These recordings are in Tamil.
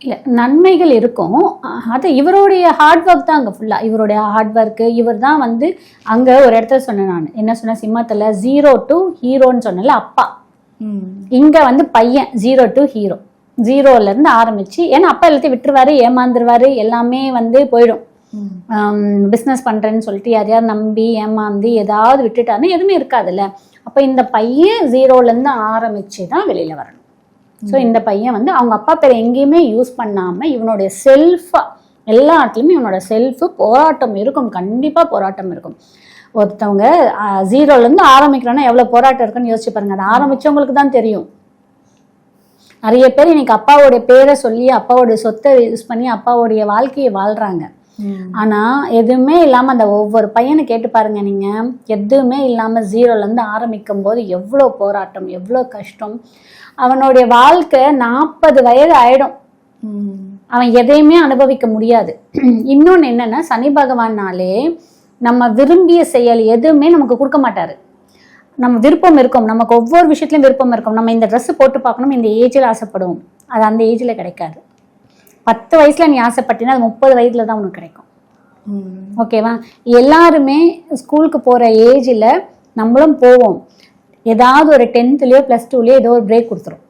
இல்ல நன்மைகள் இருக்கும். அது இவருடைய ஹார்ட் ஒர்க் தான் அங்க ஃபுல்லா. இவருடைய ஹார்ட் ஒர்க். இவர் தான் வந்து அங்க ஒரு இடத்துல சொன்னேன் நான். என்ன சொன்னேன் சிம்மத்துல 0 to ஹீரோன்னு சொன்னல அப்பா. இங்க வந்து பையன் 0 to ஹீரோ. 0ல இருந்து ஆரம்பிச்சு, ஏன்னா அப்பா எல்லாத்தையும் விட்டுருவாரு, ஏமாந்துருவாரு, எல்லாமே வந்து போயிடும். பிஸ்னஸ் பண்றேன்னு சொல்லிட்டு யாரையாவது நம்பி ஏமாந்து ஏதாவது விட்டுட்டாருன்னு எதுவுமே இருக்காதுல்ல. அப்ப இந்த பையன் 0ல இருந்து ஆரம்பிச்சு தான் வெளியில வரணும். ஸோ இந்த பையன் வந்து அவங்க அப்பா பேரை எங்கேயுமே யூஸ் பண்ணாமல் இவனுடைய செல்ஃபா எல்லா இடத்துலையுமே இவனோட செல்ஃபு போராட்டம் இருக்கும். கண்டிப்பாக போராட்டம் இருக்கும். ஒருத்தவங்க 0லேருந்து ஆரம்பிக்கிறோன்னா எவ்வளோ போராட்டம் இருக்குன்னு யோசிச்சு பாருங்க. அதை ஆரம்பித்தவங்களுக்கு தான் தெரியும். நிறைய பேர் இன்னைக்கு அப்பாவோடைய பேரை சொல்லி அப்பாவோடைய சொத்தை யூஸ் பண்ணி அப்பாவோடைய வாழ்க்கையை வாழ்கிறாங்க. ஆனால் எதுவுமே இல்லாமல் அந்த ஒவ்வொரு பையனை கேட்டு பாருங்க நீங்கள். எதுவுமே இல்லாமல் 0லேருந்து ஆரம்பிக்கும் போது எவ்வளோ போராட்டம், எவ்வளோ கஷ்டம். அவனுடைய வாழ்க்கை 40 வயது ஆயிடும். அவன் எதையுமே அனுபவிக்க முடியாது. இன்னொன்று என்னன்னா, சனி பகவானாலே நம்ம விரும்பிய செயல் எதுவுமே நமக்கு கொடுக்க மாட்டாரு. நம்ம விருப்பம் இருக்கும், நமக்கு ஒவ்வொரு விஷயத்துலையும் விருப்பம் இருக்கும். நம்ம இந்த ட்ரெஸ் போட்டு பார்க்கணும், இந்த ஏஜில் ஆசைப்படுவோம். அது அந்த ஏஜில் கிடைக்காது. 10 வயசுல நீ ஆசைப்பட்டீங்கன்னா அது 30 வயதுல தான் உனக்கு கிடைக்கும். ஓகேவா? எல்லாருமே ஸ்கூலுக்கு போகிற ஏஜில் நம்மளும் போவோம். ஏதாவது ஒரு 10th +2 ஏதோ ஒரு பிரேக் கொடுத்துரும்.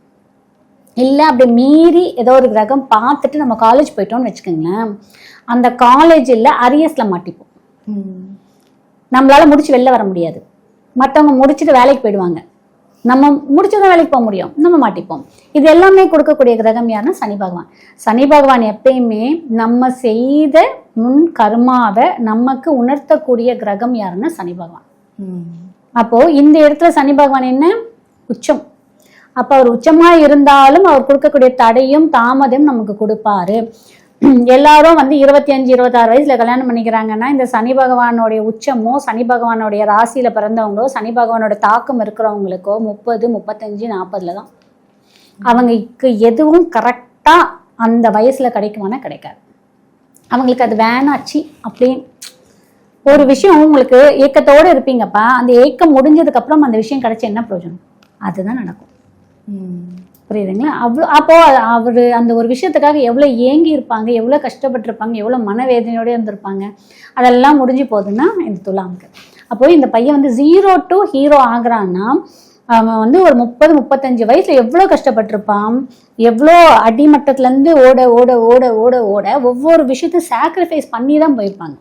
இல்லை அப்படி மீறி ஏதோ ஒரு கிரகம் பார்த்துட்டு நம்ம காலேஜ் போயிட்டோம்னு வச்சுக்கோங்களேன், அந்த காலேஜில் அரியர்ஸில் மாட்டிப்போம். நம்மளால முடிச்சு வெளில வர முடியாது. மற்றவங்க முடிச்சுட்டு வேலைக்கு போயிடுவாங்க. நம்ம முடிச்சுதான் வேலைக்கு போக முடியும், நம்ம மாட்டிப்போம். இது எல்லாமே கொடுக்கக்கூடிய கிரகம் யாருன்னா சனி பகவான். சனி பகவான் எப்பயுமே நம்ம செய்த முன் கர்மாவை நமக்கு உணர்த்தக்கூடிய கிரகம் யாருன்னா சனி பகவான். அப்போ இந்த இடத்துல சனி பகவான் என்ன உச்சம். அப்ப அவர் உச்சமா இருந்தாலும் அவர் கொடுக்கக்கூடிய தடையும் தாமதம் நமக்கு கொடுப்பாரு. எல்லாரும் வந்து 25, 26 வயசுல கல்யாணம் பண்ணிக்கிறாங்கன்னா இந்த சனி பகவானுடைய உச்சமோ சனி பகவானுடைய ராசியில பிறந்தவங்களோ சனி பகவானோட தாக்கம் இருக்கிறவங்களுக்கோ 30, 35, 40 தான். அவங்களுக்கு எதுவும் கரெக்டா அந்த வயசுல கிடைக்குமானா கிடைக்காது. அவங்களுக்கு அது வேணாச்சு அப்படின்னு ஒரு விஷயம். உங்களுக்கு ஏக்கத்தோடு இருப்பீங்கப்பா, அந்த ஏக்கம் முடிஞ்சதுக்கு அப்புறம் அந்த விஷயம் கிடைச்ச என்ன பிரயோஜனம்? அதுதான் நடக்கும். புரியுதுங்களா? அப்போ அவரு அந்த ஒரு விஷயத்துக்காக எவ்வளோ ஏங்கி இருப்பாங்க, எவ்வளோ கஷ்டப்பட்டிருப்பாங்க, எவ்வளோ மனவேதனையோட இருந்திருப்பாங்க. அதெல்லாம் முடிஞ்சு போகுதுன்னா இந்த துலாமுக்கு. அப்போ இந்த பையன் வந்து 0 to ஹீரோ ஆகுறான்னா அவன் வந்து ஒரு 30, 35 வயசுல எவ்வளோ கஷ்டப்பட்டிருப்பான், எவ்வளோ அடிமட்டத்துலேருந்து ஓட ஓட ஓட ஓட ஓட ஒவ்வொரு விஷயத்தையும் சாக்ரிஃபைஸ் பண்ணி தான் போயிருப்பாங்க.